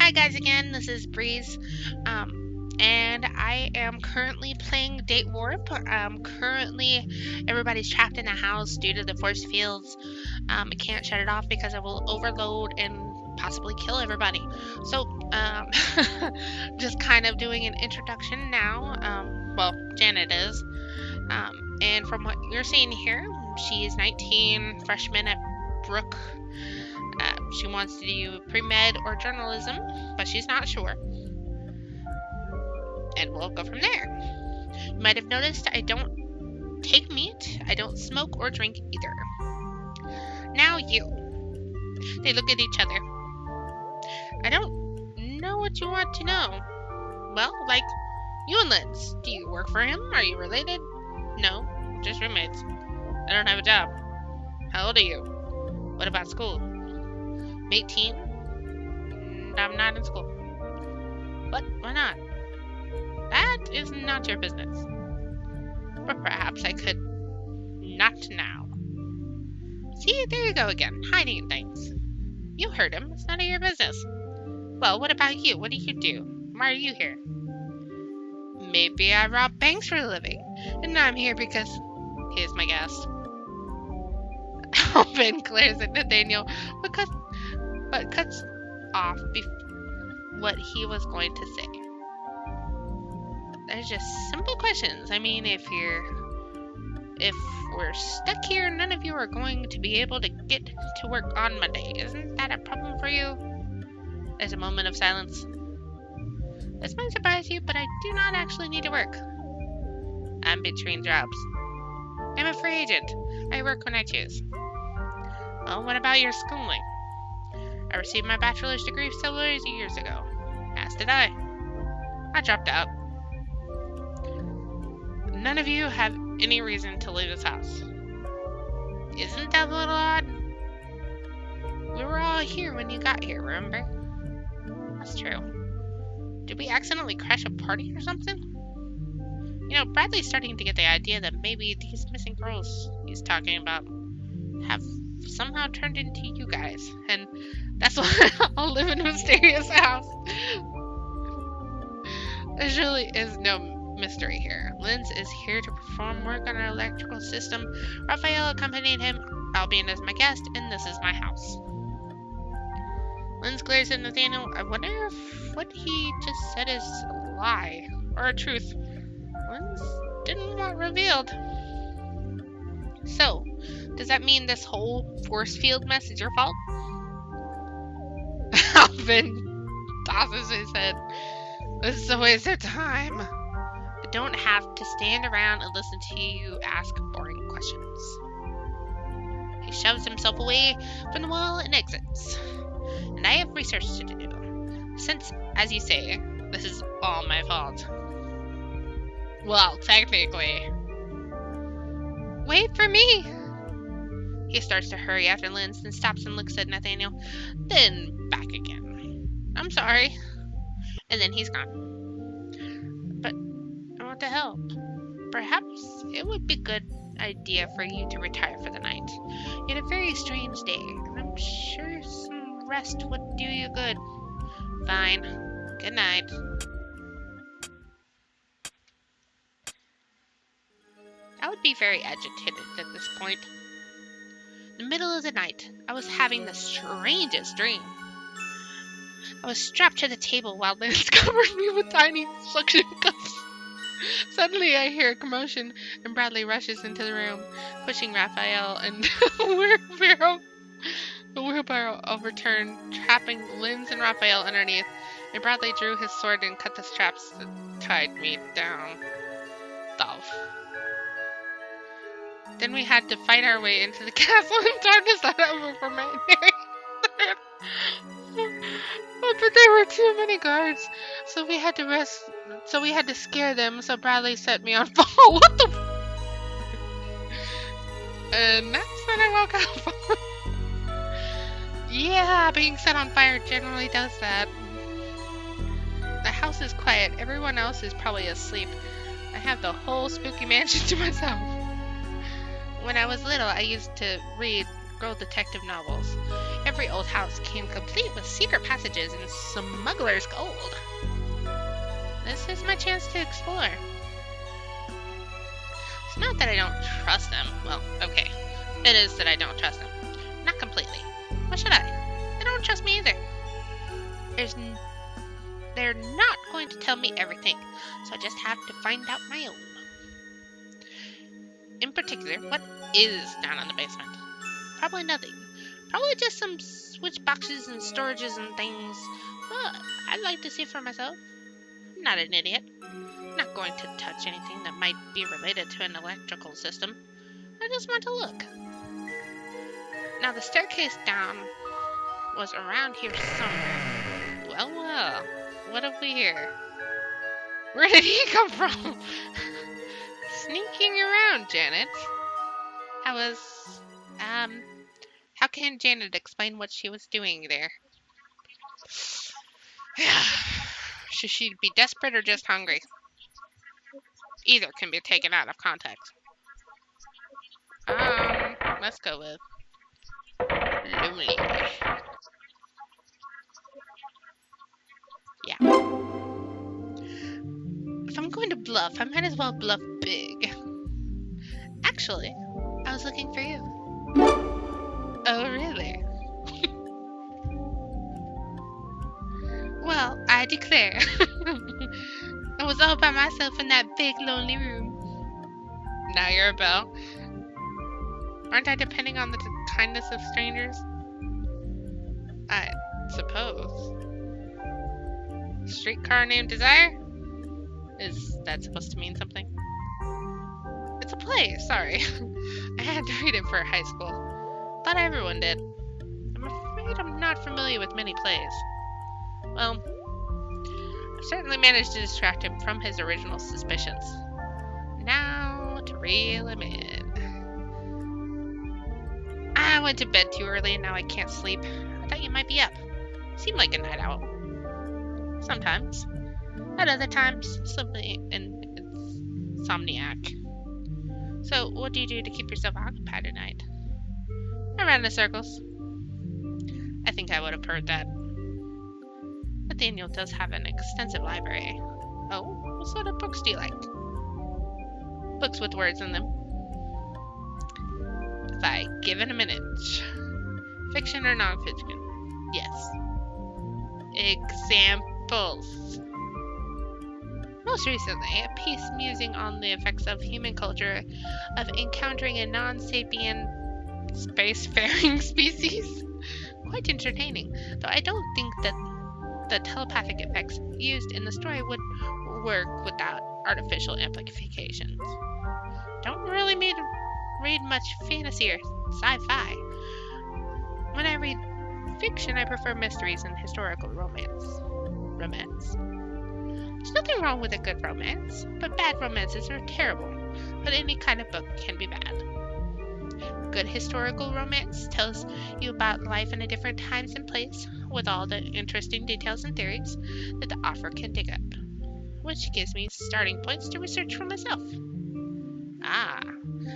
Hi guys again, this is Breeze, and I am currently playing DateWarp. Currently everybody's trapped in a house due to the force fields. I can't shut it off because it will overload and possibly kill everybody. So, just kind of doing an introduction now. Well, Janet is. And from what you're seeing here, she's 19, freshman at Brook. She wants to do pre-med or journalism, but she's not sure. And we'll go from there. You might have noticed I don't take meat, I don't smoke or drink either. Now you. They look at each other. I don't know what you want to know. Well, like, you and Linz. Do you work for him? Are you related? No, just roommates. I don't have a job. How old are you? What about school? I'm 18. I'm not in school. What? Why not? That is not your business. But perhaps I could. Not now. See, there you go again, hiding things. You heard him. It's none of your business. Well, what about you? What do you do? Why are you here? Maybe I rob banks for a living, and I'm here because here's my guess. Alvin glares at Nathaniel, but cuts off what he was going to say. They're just simple questions. I mean, if we're stuck here, none of you are going to be able to get to work on Monday. Isn't that a problem for you? There's a moment of silence. This might surprise you, but I do not actually need to work. I'm between jobs. I'm a free agent. I work when I choose. Well, what about your schooling? I received my bachelor's degree several years ago. As did I. I dropped out. None of you have any reason to leave this house. Isn't that a little odd? We were all here when you got here, remember? That's true. Did we accidentally crash a party or something? You know, Bradley's starting to get the idea that maybe these missing girls he's talking about have somehow turned into you guys, and that's why I'll live in a mysterious house. There really is no mystery here. Linz is here to perform work on our electrical system. Raphael accompanied him, albeit as my guest, and this is my house. Linz glares at Nathaniel. I wonder if what he just said is a lie or a truth. Linz didn't want revealed. So, does that mean this whole force field mess is your fault? Alvin tosses his head. This is a waste of time. I don't have to stand around and listen to you ask boring questions. He shoves himself away from the wall and exits. And I have research to do. Since, as you say, this is all my fault. Well, technically. Wait for me! He starts to hurry after Linz, then stops and looks at Nathaniel, then back again. I'm sorry. And then he's gone. But I want to help. Perhaps it would be a good idea for you to retire for the night. You had a very strange day, and I'm sure some rest would do you good. Fine. Good night. I would be very agitated at this point. In the middle of the night, I was having the strangest dream. I was strapped to the table while Linz covered me with tiny suction cups. Suddenly I hear a commotion, and Bradley rushes into the room, pushing Raphael and the wheelbarrow overturned, trapping Linz and Raphael underneath, and Bradley drew his sword and cut the straps that tied me down. Off. Then we had to fight our way into the castle and time to start over for my But there were too many guards, so we had to scare them, so Bradley set me on fire. What the And that's when I woke up. Yeah, being set on fire generally does that. The house is quiet. Everyone else is probably asleep. I have the whole spooky mansion to myself. When I was little, I used to read girl detective novels. every old house came complete with secret passages and smuggler's gold. This is my chance to explore. It's not that I don't trust them. Well, okay. It is that I don't trust them. Not completely. Why should I? They don't trust me either. They're not going to tell me everything, so I just have to find out my own. In particular, what is down in the basement? Probably nothing. Probably just some switch boxes and storages and things. But I'd like to see for myself. I'm not an idiot. I'm not going to touch anything that might be related to an electrical system. I just want to look. Now the staircase down was around here somewhere. Well, what have we here? Where did he come from? Sneaking around, Janet. How can Janet explain what she was doing there? Should she be desperate or just hungry? Either can be taken out of context. Let's go with lonely. Yeah. If I'm going to bluff, I might as well bluff big. Actually, I was looking for you. Oh, really? Well, I declare. I was all by myself in that big, lonely room. Now you're a belle. Aren't I depending on the kindness of strangers? I suppose. Streetcar named Desire? Is that supposed to mean something? It's a play, sorry. I had to read it for high school. Thought everyone did. I'm afraid I'm not familiar with many plays. Well, I certainly managed to distract him from his original suspicions. Now to reel him in. I went to bed too early and now I can't sleep. I thought you might be up. Seem like a night owl. Sometimes. At other times, simply an insomniac. So, what do you do to keep yourself occupied at night? I run in circles. I think I would have heard that. Nathaniel does have an extensive library. Oh, what sort of books do you like? Books with words in them. If I give it a minute. Fiction or non-fiction? Yes. Examples. Most recently, a piece musing on the effects of human culture of encountering a non-sapient spacefaring species. Quite entertaining, though I don't think that the telepathic effects used in the story would work without artificial amplifications. Don't really read much fantasy or sci-fi. When I read fiction, I prefer mysteries and historical romance. There's nothing wrong with a good romance, but bad romances are terrible. But any kind of book can be bad. Good historical romance tells you about life in a different times and place, with all the interesting details and theories that the author can dig up, which gives me starting points to research for myself. Ah,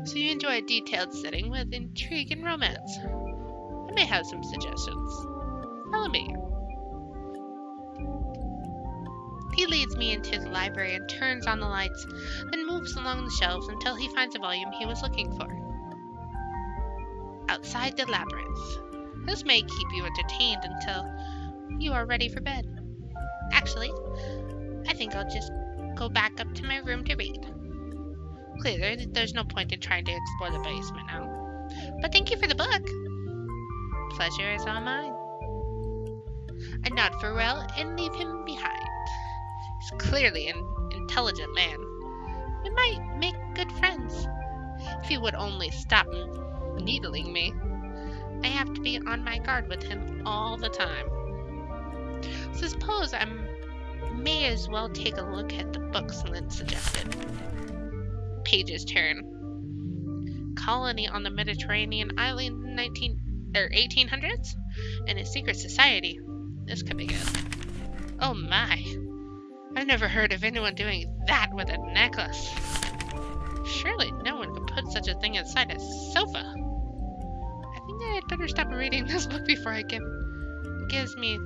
so you enjoy a detailed setting with intrigue and romance. I may have some suggestions. Follow me. He leads me into the library and turns on the lights, then moves along the shelves until he finds a volume he was looking for. Outside the labyrinth. This may keep you entertained until you are ready for bed. Actually, I think I'll just go back up to my room to read. Clearly, there's no point in trying to explore the basement now. But thank you for the book. Pleasure is all mine. I nod farewell and leave him behind. He's clearly an intelligent man. We might make good friends. If he would only stop needling me. I have to be on my guard with him all the time. So suppose I may as well take a look at the books Lynn suggested. Page's turn. Colony on the Mediterranean island in 1800s? And a secret society. This could be good. Oh my. I've never heard of anyone doing that with a necklace. Surely no one could put such a thing inside a sofa. I think I'd better stop reading this book before it gives me